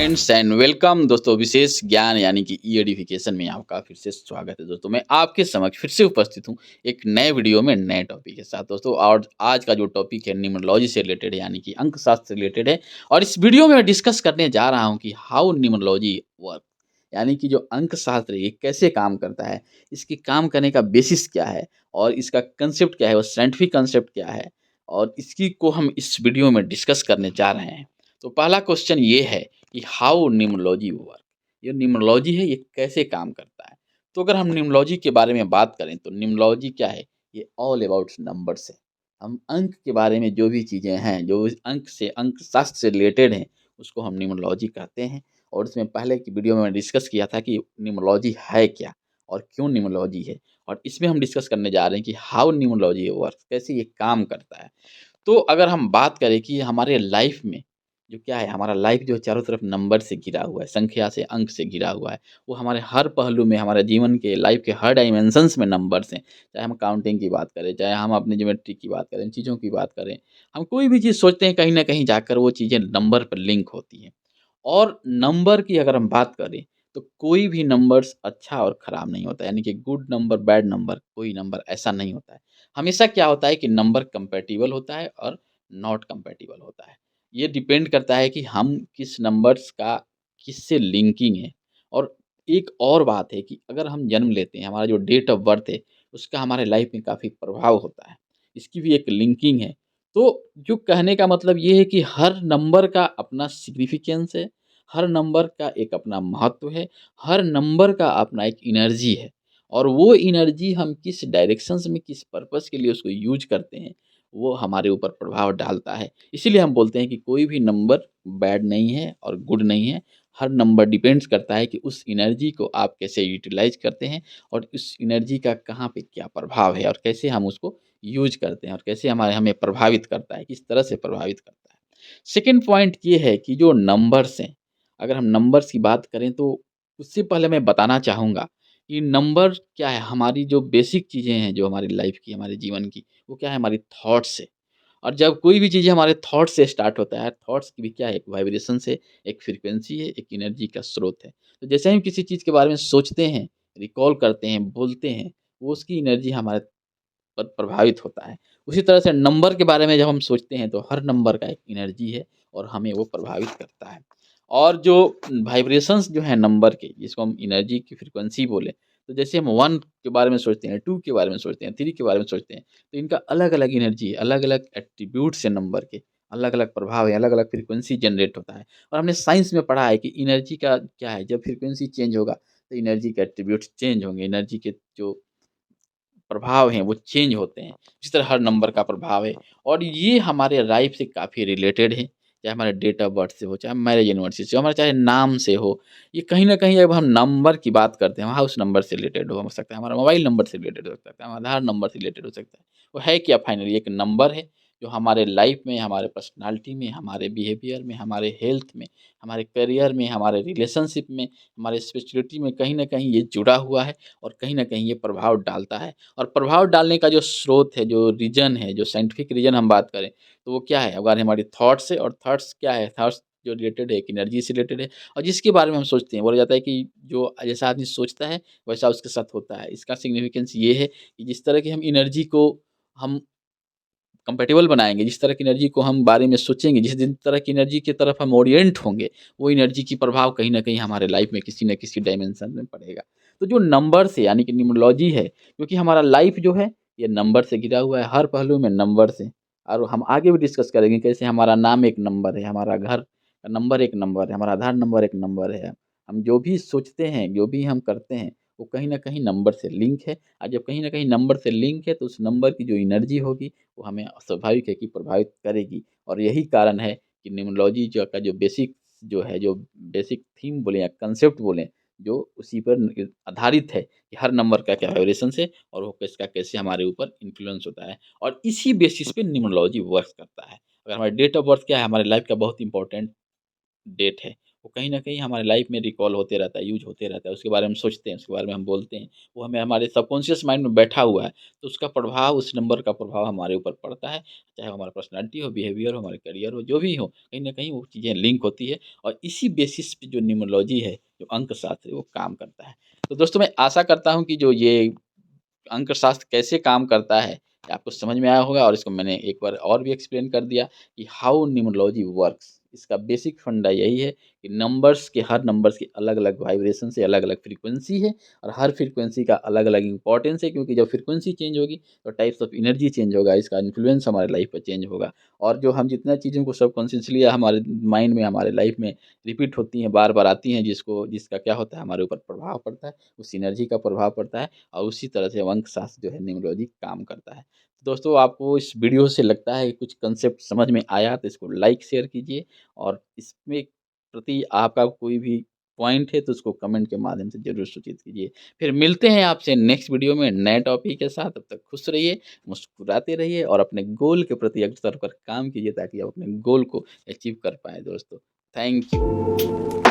Friends and welcome दोस्तों विशेष ज्ञान यानी कि ई एडिफिकेशन में आपका फिर से स्वागत है दोस्तों। मैं आपके समक्ष फिर से उपस्थित हूँ एक नए वीडियो में नए टॉपिक के साथ दोस्तों। और आज का जो टॉपिक है न्यूमरोलॉजी से रिलेटेड है यानी कि अंक शास्त्र से रिलेटेड है। और इस वीडियो में मैं डिस्कस करने जा रहा हूँ कि हाउ न्यूमरोलॉजी वर्क, यानी कि जो अंक शास्त्र है ये कैसे काम करता है, इसके काम करने का बेसिस क्या है और इसका कंसेप्ट क्या है, वो साइंटिफिक कंसेप्ट क्या है, और इसकी को हम इस वीडियो में डिस्कस करने जा रहे हैं। तो पहला क्वेश्चन ये है कि हाउ न्यूमरोलॉजी वर्क, ये न्यूमरोलॉजी है ये कैसे काम करता है। तो अगर हम न्यूमरोलॉजी के बारे में बात करें तो न्यूमरोलॉजी क्या है, ये ऑल अबाउट नंबर्स है। हम अंक के बारे में जो भी चीज़ें हैं, जो अंक से अंक शास्त्र से रिलेटेड हैं, उसको हम न्यूमरोलॉजी कहते हैं। और इसमें पहले की वीडियो में मैं डिस्कस किया था कि न्यूमरोलॉजी है क्या और क्यों न्यूमरोलॉजी है। और इसमें हम डिस्कस करने जा रहे हैं कि हाउ न्यूमरोलॉजी वर्क, कैसे ये काम करता है। तो अगर हम बात करें कि हमारे लाइफ में जो क्या है, हमारा लाइफ जो चारों तरफ नंबर से घिरा हुआ है, संख्या से, अंक से घिरा हुआ है। वो हमारे हर पहलू में, हमारे जीवन के लाइफ के हर डायमेंशंस में नंबर्स हैं। चाहे हम काउंटिंग की बात करें, चाहे हम अपनी ज्योमेट्री की बात करें, चीज़ों की बात करें। हम कोई भी चीज़ सोचते हैं, कहीं न कहीं जाकर वो चीज़ें नंबर पर लिंक होती हैं। और नंबर की अगर हम बात करें, तो कोई भी नंबर्स अच्छा और ख़राब नहीं होता है, यानी कि गुड नंबर, बैड नंबर, कोई नंबर ऐसा नहीं होता है। हमेशा क्या होता है कि नंबर कंपैटिबल होता है और नॉट कंपैटिबल होता है। ये डिपेंड करता है कि हम किस नंबर्स का किससे लिंकिंग है। और एक और बात है कि अगर हम जन्म लेते हैं, हमारा जो डेट ऑफ बर्थ है, उसका हमारे लाइफ में काफ़ी प्रभाव होता है। इसकी भी एक लिंकिंग है। तो जो कहने का मतलब ये है कि हर नंबर का अपना सिग्निफिकेंस है, हर नंबर का एक अपना महत्व है, हर नंबर का अपना एक एनर्जी है। और वो एनर्जी हम किस डायरेक्शंस में, किस पर्पस के लिए उसको यूज़ करते हैं, वो हमारे ऊपर प्रभाव डालता है। इसीलिए हम बोलते हैं कि कोई भी नंबर बैड नहीं है और गुड नहीं है। हर नंबर डिपेंड्स करता है कि उस एनर्जी को आप कैसे यूटिलाइज़ करते हैं और उस एनर्जी का कहाँ पे क्या प्रभाव है और कैसे हम उसको यूज़ करते हैं और कैसे हमें प्रभावित करता है, किस तरह से प्रभावित करता है। सेकंड पॉइंट ये है कि जो नंबर्स हैं, अगर हम नंबर्स की बात करें तो उससे पहले मैं बताना चाहूँगा कि नंबर क्या है, हमारी जो बेसिक चीज़ें हैं, जो हमारी लाइफ़ की, हमारे जीवन की, वो क्या है, हमारी थॉट्स है। और जब कोई भी चीज़ हमारे थॉट से स्टार्ट होता है, थॉट्स की भी क्या है, एक वाइब्रेशन से, एक फ्रीक्वेंसी है, एक एनर्जी का स्रोत है। तो जैसे हम किसी चीज़ के बारे में सोचते हैं, रिकॉल करते हैं, बोलते हैं, वो उसकी एनर्जी हमारे पर प्रभावित होता है। उसी तरह से नंबर के बारे में जब हम सोचते हैं, तो हर नंबर का एक एनर्जी है और हमें वो प्रभावित करता है। और जो वाइब्रेशंस जो हैं नंबर के, जिसको हम एनर्जी की फ्रीक्वेंसी बोले, तो जैसे हम 1 के बारे में सोचते हैं, 2 के बारे में सोचते हैं, 3 के बारे में सोचते हैं, तो इनका अलग-अलग एनर्जी है, अलग-अलग एट्रिब्यूट्स हैं नंबर के, अलग-अलग प्रभाव है, अलग-अलग फ्रीक्वेंसी जनरेट होता है। और हमने साइंस में पढ़ा है कि एनर्जी का क्या है, जब फ्रीक्वेंसी चेंज होगा, तो एनर्जी के एट्रिब्यूट्स चेंज होंगे, एनर्जी के जो प्रभाव हैं वो चेंज होते हैं। इस तरह हर नंबर का प्रभाव है। और ये हमारे लाइफ से काफ़ी रिलेटेड है, चाहे हमारे डेट ऑफ बर्थ से हो, चाहे मैरिज एनिवर्सरी से हो, हमारे चाहे नाम से हो। ये कहीं न कहीं, जब हम नंबर की बात करते हैं, हाउस नंबर से रिलेटेड हो सकता है, हमारा मोबाइल नंबर से रिलेटेड हो सकता है, हमारा आधार नंबर से रिलेटेड हो सकता है। वो है क्या, फाइनली एक नंबर है जो हमारे लाइफ में, हमारे पर्सनैलिटी में, हमारे बिहेवियर में, हमारे हेल्थ में, हमारे करियर में, हमारे रिलेशनशिप में, हमारे स्पिरिचुअलिटी में कहीं न कहीं ये जुड़ा हुआ है और कहीं न कहीं ये प्रभाव डालता है। और प्रभाव डालने का जो स्रोत है, जो रीज़न है, जो साइंटिफिक रीज़न हम बात करें, तो वो क्या है? अगर हमारी थॉट्स है, और थॉट्स क्या है? थॉट्स जो रिलेटेड है, एक एनर्जी से रिलेटेड है। और जिसके बारे में हम सोचते हैं, बोला जाता है कि जो जैसा आदमी सोचता है, वैसा उसके साथ होता है। इसका सिग्निफिकेंस ये है कि जिस तरह की हम एनर्जी को हम कंपैटिबल बनाएँगे, जिस तरह की एनर्जी को हम बारे में सोचेंगे, जिस जिन तरह की एनर्जी की तरफ हम ओरिएंट होंगे, वो एनर्जी की प्रभाव कहीं न कहीं हमारे लाइफ़ में किसी न किसी डायमेंशन में पड़ेगा। तो जो नंबर्स है, यानी कि न्यूमरोलॉजी है, क्योंकि हमारा लाइफ़ जो है, ये नंबर से घिरा हुआ है, हर पहलू में नंबर्स हैं। और हम आगे भी डिस्कस करेंगे कैसे हमारा नाम एक नंबर है, हमारा घर का नंबर एक नंबर है, हमारा आधार नंबर एक नंबर है। हम जो भी सोचते हैं, जो भी हम करते हैं, वो कहीं न कहीं नंबर से लिंक है। और जब कहीं न कहीं नंबर से लिंक है, तो उस नंबर की जो एनर्जी होगी, वो हमें स्वाभाविक है कि प्रभावित करेगी। और यही कारण है कि न्यूमरोलॉजी जो का जो बेसिक जो है, जो बेसिक थीम बोलें या कांसेप्ट बोलें, जो उसी पर आधारित है कि हर नंबर का क्या वाइब्रेशंस है और वो किसका कैसे हमारे ऊपर इन्फ्लुएंस होता है। और इसी बेसिस पे न्यूमरोलॉजी वर्क करता है। अगर हमारा डेट ऑफ बर्थ क्या है, हमारे लाइफ का बहुत इंपॉर्टेंट डेट है, वो कहीं न कहीं हमारे लाइफ़ में रिकॉल होते रहता है, यूज़ होते रहता है, उसके बारे में हम सोचते हैं, उसके बारे में हम बोलते हैं, वो हमें हमारे सबकॉन्शियस माइंड में बैठा हुआ है, तो उसका प्रभाव उस नंबर का प्रभाव हमारे ऊपर पड़ता है, चाहे वो हमारा पर्सनैलिटी हो, बिहेवियर हो, हमारे करियर हो, जो भी हो, कहीं न कहीं वो चीज़ें लिंक होती है और इसी बेसिस पे जो न्यूमरोलॉजी है, जो अंकशास्त्र है, वो काम करता है। तो दोस्तों मैं आशा करता हूँ कि जो ये अंकशास्त्र कैसे काम करता है, ये आपको समझ में आया होगा और इसको मैंने एक बार और भी एक्सप्लेन कर दिया कि हाउ न्यूमरोलॉजी वर्क्स। इसका बेसिक फंडा यही है कि हर नंबर्स की अलग-अलग वाइब्रेशन से अलग-अलग फ्रीक्वेंसी है और हर फ्रीक्वेंसी का अलग-अलग इम्पोर्टेंस है क्योंकि जब फ्रीक्वेंसी चेंज होगी, तो टाइप्स ऑफ एनर्जी चेंज होगा, इसका इन्फ्लुएंस हमारे लाइफ पे चेंज होगा और जो हम जितना चीज़ों को सबकॉन्शियसली हमारे माइंड में, हमारे लाइफ में रिपीट होती हैं, बार-बार आती हैं, जिसका क्या होता है, हमारे ऊपर प्रभाव पड़ता है, उस एनर्जी का प्रभाव पड़ता है और उसी तरह से अंकशास्त्र जो है न्यूमरोलॉजी काम करता है। तो दोस्तों आपको इस वीडियो से लगता है कि कुछ कंसेप्ट समझ में आया तो इसको लाइक शेयर कीजिए और इसमें प्रति आपका कोई भी पॉइंट है तो उसको कमेंट के माध्यम से ज़रूर सूचित कीजिए। फिर मिलते हैं आपसे नेक्स्ट वीडियो में नए टॉपिक के साथ, तब तक खुश रहिए, मुस्कुराते रहिए और अपने गोल के प्रति अग्रसर होकर काम कीजिए ताकि आप अपने गोल को अचीव कर पाएँ दोस्तों। Thank you.